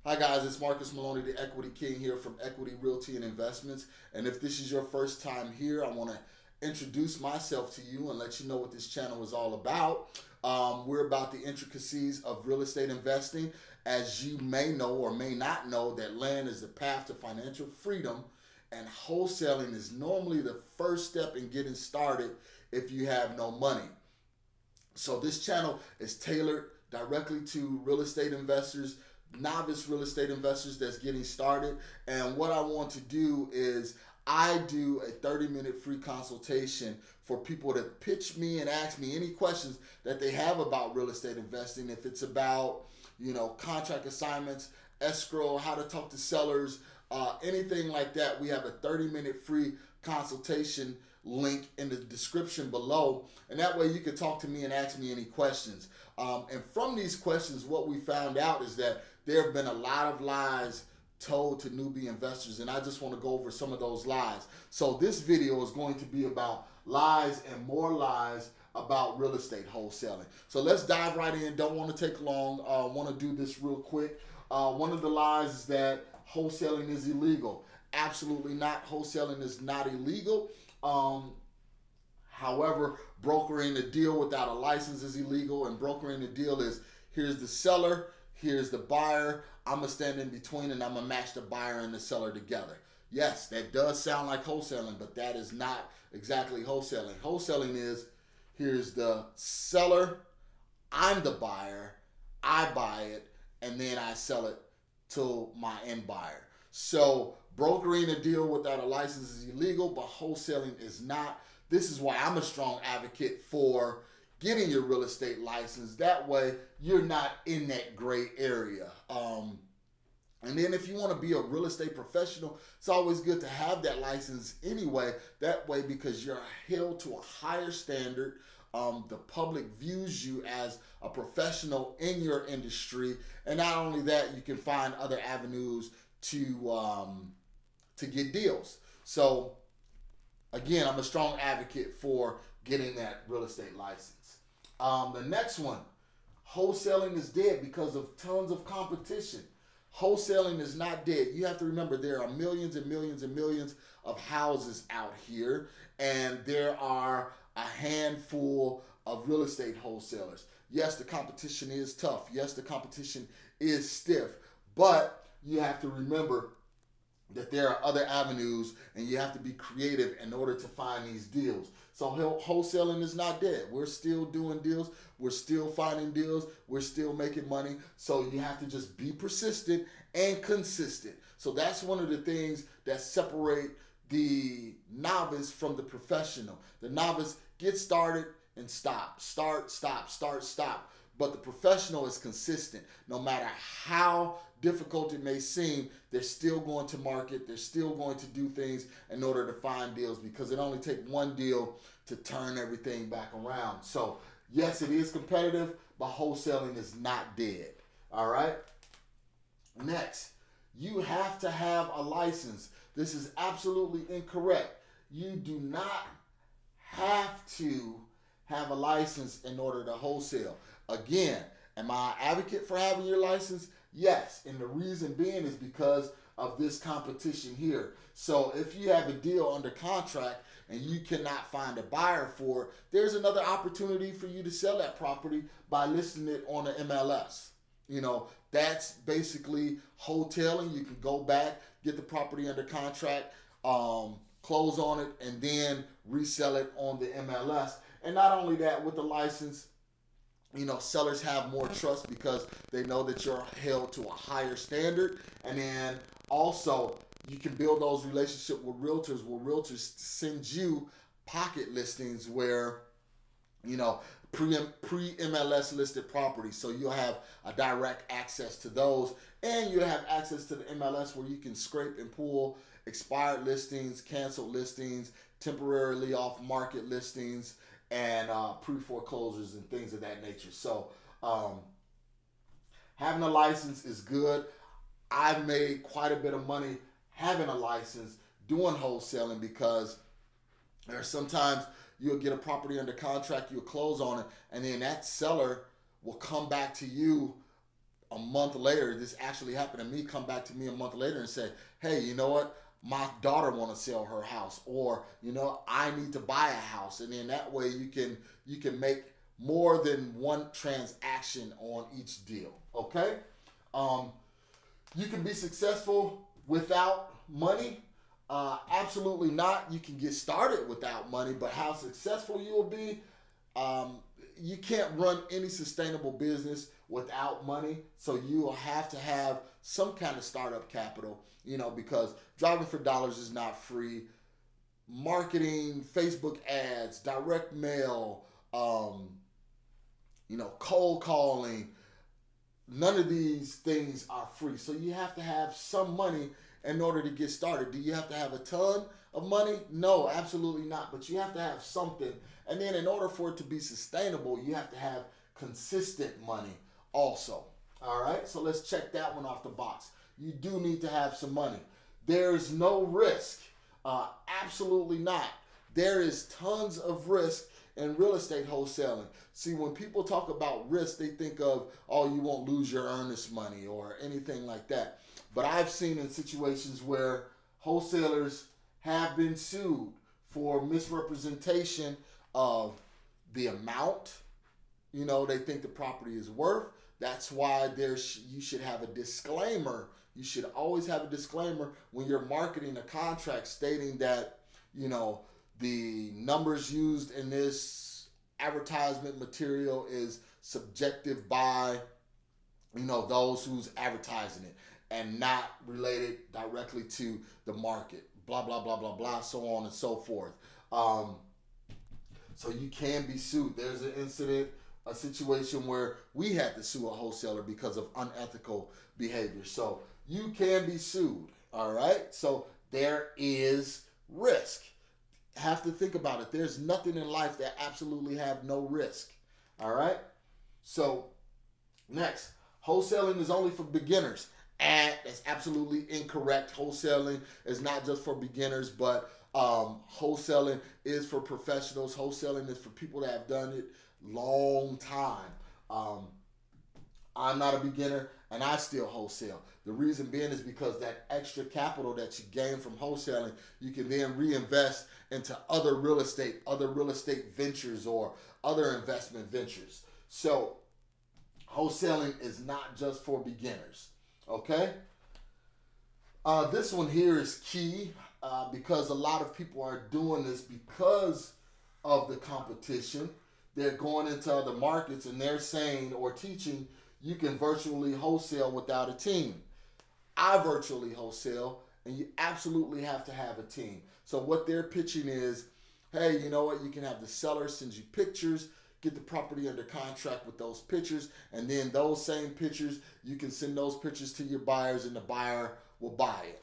Hi guys, it's Marcus Maloney, the Equity King here from Equity Realty and Investments. And if this is your first time here, I want to introduce myself to you and let you know what this channel is all about. We're about the intricacies of real estate investing. As you may know or may not know, that land is the path to financial freedom, and wholesaling is normally the first step in getting started if you have no money. So this channel is tailored directly to real estate investors, novice real estate investors that's getting started. And what I want to do is I do a 30-minute free consultation for people to pitch me and ask me any questions that they have about real estate investing. If it's about, contract assignments, escrow, how to talk to sellers, anything like that, we have a 30-minute free consultation link in the description below, and that way you can talk to me and ask me any questions. And from these questions, what we found out is that there have been a lot of lies told to newbie investors, and I just want to go over some of those lies. So this video is going to be about lies and more lies about real estate wholesaling. So let's dive right in. Don't want to take long. Want to do this real quick. One of the lies is that wholesaling is illegal. Absolutely not. Wholesaling is not illegal. However, brokering a deal without a license is illegal, and brokering a deal is, here's the seller, here's the buyer, I'm gonna stand in between and I'm gonna match the buyer and the seller together. Yes, that does sound like wholesaling, but that is not exactly wholesaling. Wholesaling is, here's the seller, I'm the buyer, I buy it, and then I sell it to my end buyer. So brokering a deal without a license is illegal, but wholesaling is not. This is why I'm a strong advocate for getting your real estate license. That way you're not in that gray area. And then if you want to be a real estate professional, it's always good to have that license anyway. That way, because you're held to a higher standard, the public views you as a professional in your industry. And not only that, you can find other avenues to get deals. So again, I'm a strong advocate for getting that real estate license. The next one, wholesaling is dead because of tons of competition. Wholesaling is not dead. You have to remember there are millions and millions and millions of houses out here, and there are a handful of real estate wholesalers. Yes, the competition is tough. Yes, the competition is stiff, but you have to remember that there are other avenues, and you have to be creative in order to find these deals. So wholesaling is not dead. We're still doing deals. We're still finding deals. We're still making money. So you have to just be persistent and consistent. So that's one of the things that separate the novice from the professional. The novice gets started and stop. Start, stop, start, stop. But the professional is consistent. No matter how difficult it may seem, they're still going to market. They're still going to do things in order to find deals, because it only takes one deal to turn everything back around. So yes, it is competitive, but wholesaling is not dead. All right. Next, you have to have a license. This is absolutely incorrect. You do not have to have a license in order to wholesale. Again, am I an advocate for having your license? Yes, and the reason being is because of this competition here. So if you have a deal under contract and you cannot find a buyer for it, there's another opportunity for you to sell that property by listing it on the MLS. That's basically wholesaling. You can go back, get the property under contract, close on it, and then resell it on the MLS. And not only that, with the license, sellers have more trust because they know that you're held to a higher standard. And then also you can build those relationships with realtors, where realtors send you pocket listings where, pre-MLS listed properties. So you'll have a direct access to those, and you'll have access to the MLS where you can scrape and pull expired listings, canceled listings, temporarily off market listings, and pre-foreclosures and things of that nature. So having a license is good. I've made quite a bit of money having a license doing wholesaling, because there are sometimes you'll get a property under contract, you'll close on it, and then that seller will come back to you a month later, this actually happened to me, come back to me a month later and say, hey, you know what? My daughter want to sell her house, or, you know, I need to buy a house. And then that way you can make more than one transaction on each deal. Okay. You can be successful without money. Absolutely not. You can get started without money, but how successful you will be, you can't run any sustainable business without money. So you will have to have some kind of startup capital, you know, because driving for dollars is not free. Marketing, Facebook ads, direct mail, you know, cold calling, none of these things are free. So you have to have some money in order to get started. Do you have to have a ton of money? No, absolutely not. But you have to have something. And then in order for it to be sustainable, you have to have consistent money also. All right, so let's check that one off the box. You do need to have some money. There's no risk. Absolutely not. There is tons of risk in real estate wholesaling. See, when people talk about risk, they think of, oh, you won't lose your earnest money or anything like that. But I've seen in situations where wholesalers have been sued for misrepresentation of the amount, you know, they think the property is worth. That's why you should have a disclaimer. You should always have a disclaimer when you're marketing a contract stating that, you know, the numbers used in this advertisement material is subjective by, you know, those who's advertising it and not related directly to the market, blah, blah, blah, blah, blah, so on and so forth. So you can be sued. There's an incident, a situation where we had to sue a wholesaler because of unethical behavior. So you can be sued, all right? So there is risk. Have to think about it. There's nothing in life that absolutely have no risk, all right? So next, wholesaling is only for beginners. And that's absolutely incorrect. Wholesaling is not just for beginners, but wholesaling is for professionals. Wholesaling is for people that have done it long time. I'm not a beginner, and I still wholesale. The reason being is because that extra capital that you gain from wholesaling, you can then reinvest into other real estate ventures or other investment ventures. So wholesaling is not just for beginners, okay? This one here is key because a lot of people are doing this because of the competition. They're going into other markets and they're saying or teaching you can virtually wholesale without a team. I virtually wholesale, and you absolutely have to have a team. So what they're pitching is, hey, you know what? You can have the seller send you pictures, get the property under contract with those pictures, and then those same pictures, you can send those pictures to your buyers, and the buyer will buy it.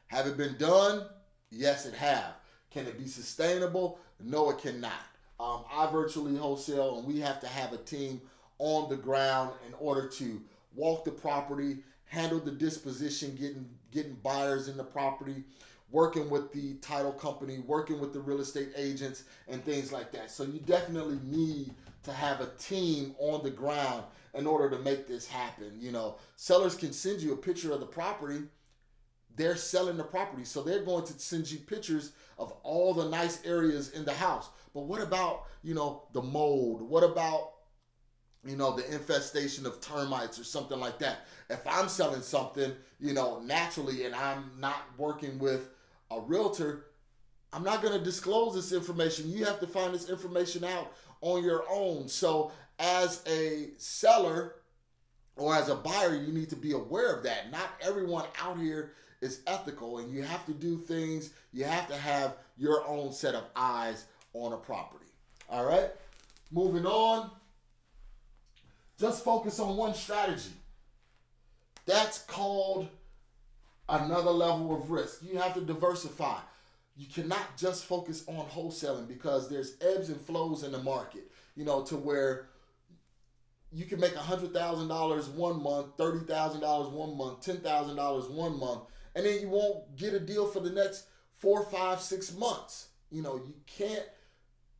Have it been done? Yes, it have. Can it be sustainable? No, it cannot. I virtually wholesale, and we have to have a team on the ground in order to walk the property, handle the disposition, getting buyers in the property, working with the title company, working with the real estate agents, and things like that. So you definitely need to have a team on the ground in order to make this happen. You know, sellers can send you a picture of the property. They're selling the property, so they're going to send you pictures of all the nice areas in the house. But what about, you know, the mold? What about, you know, the infestation of termites or something like that? If I'm selling something, you know, naturally, and I'm not working with a realtor, I'm not going to disclose this information. You have to find this information out on your own. So as a seller or as a buyer, you need to be aware of that. Not everyone out here is ethical, and you have to do things. You have to have your own set of eyes on a property. All right, moving on. Just focus on one strategy. That's called another level of risk. You have to diversify. You cannot just focus on wholesaling because there's ebbs and flows in the market, you know, to where you can make $100,000 one month, $30,000 one month, $10,000 one month, and then you won't get a deal for the next 4, 5, 6 months. You know, you can't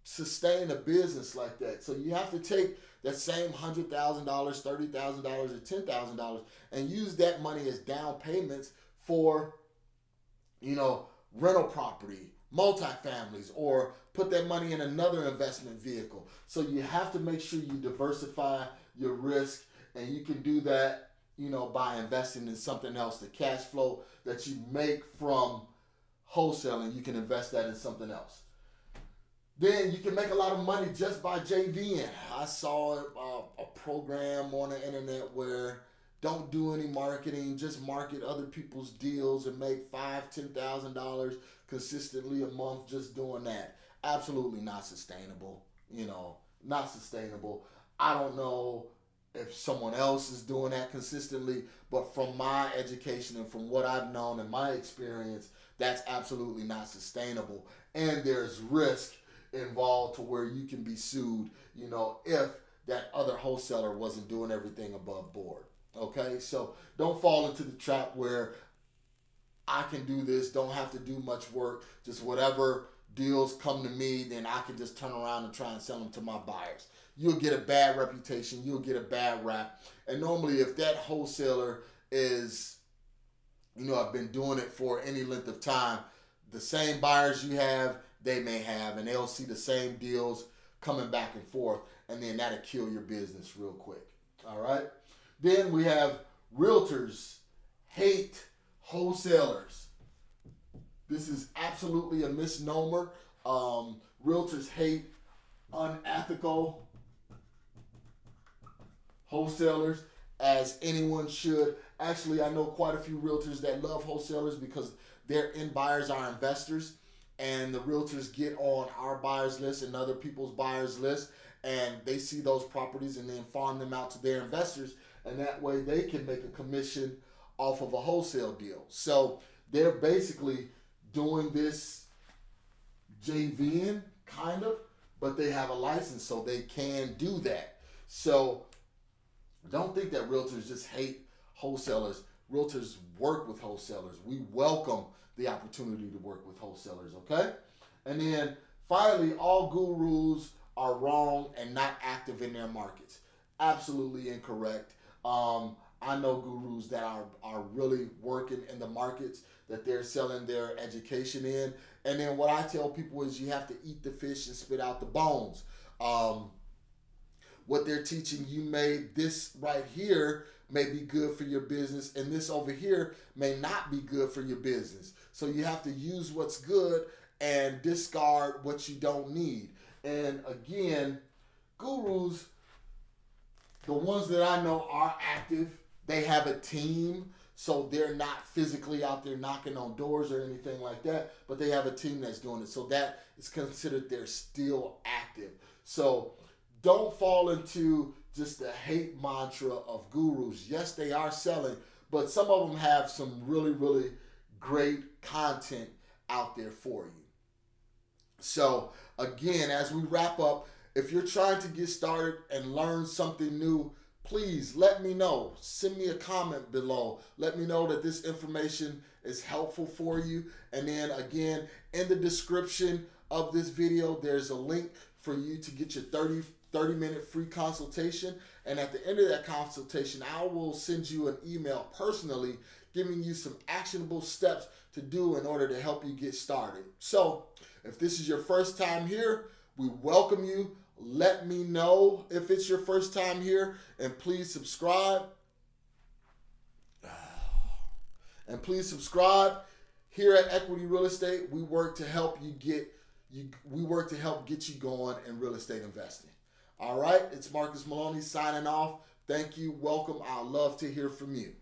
sustain a business like that. So you have to take that same $100,000, $30,000, or $10,000 and use that money as down payments for, rental property, multifamilies, or put that money in another investment vehicle. So you have to make sure you diversify your risk, and you can do that, by investing in something else. The cash flow that you make from wholesaling, you can invest that in something else. Then you can make a lot of money just by JVing. I saw a program on the internet where don't do any marketing, just market other people's deals and make $5,000, $10,000 consistently a month just doing that. Absolutely not sustainable. Not sustainable. I don't know if someone else is doing that consistently, but from my education and from what I've known and my experience, that's absolutely not sustainable. And there's risk involved to where you can be sued, if that other wholesaler wasn't doing everything above board. Okay, so don't fall into the trap where I can do this, don't have to do much work, just whatever deals come to me, then I can just turn around and try and sell them to my buyers. You'll get a bad reputation, you'll get a bad rap. And normally if that wholesaler is, I've been doing it for any length of time, the same buyers you have, they may have, and they'll see the same deals coming back and forth, and then that'll kill your business real quick. All right? Then we have realtors hate wholesalers. This is absolutely a misnomer. Realtors hate unethical wholesalers, as anyone should. Actually, I know quite a few realtors that love wholesalers because their end buyers are investors, and the realtors get on our buyers list and other people's buyers list, and they see those properties and then farm them out to their investors, and that way they can make a commission off of a wholesale deal. So they're basically doing this JVing, kind of, but they have a license, so they can do that. So don't think that realtors just hate wholesalers. Realtors work with wholesalers. We welcome the opportunity to work with wholesalers, okay? And then finally, all gurus are wrong and not active in their markets. Absolutely incorrect. I know gurus that are really working in the markets that they're selling their education in. And then what I tell people is you have to eat the fish and spit out the bones. What they're teaching you this right here may be good for your business, and this over here may not be good for your business. So you have to use what's good and discard what you don't need. And again, gurus, the ones that I know are active, they have a team, so they're not physically out there knocking on doors or anything like that, but they have a team that's doing it. So that is considered they're still active. So don't fall into just the hate mantra of gurus. Yes, they are selling, but some of them have some really, really great content out there for you. So again, as we wrap up, if you're trying to get started and learn something new, please let me know. Send me a comment below. Let me know that this information is helpful for you. And then again, in the description of this video, there's a link for you to get your 30-minute free consultation. And at the end of that consultation, I will send you an email personally giving you some actionable steps to do in order to help you get started. So if this is your first time here, we welcome you. Let me know if it's your first time here, and please subscribe. And please subscribe. Here at Equity Real Estate, we work to help you get you going in real estate investing. All right, it's Marcus Maloney signing off. Thank you. Welcome. I'd love to hear from you.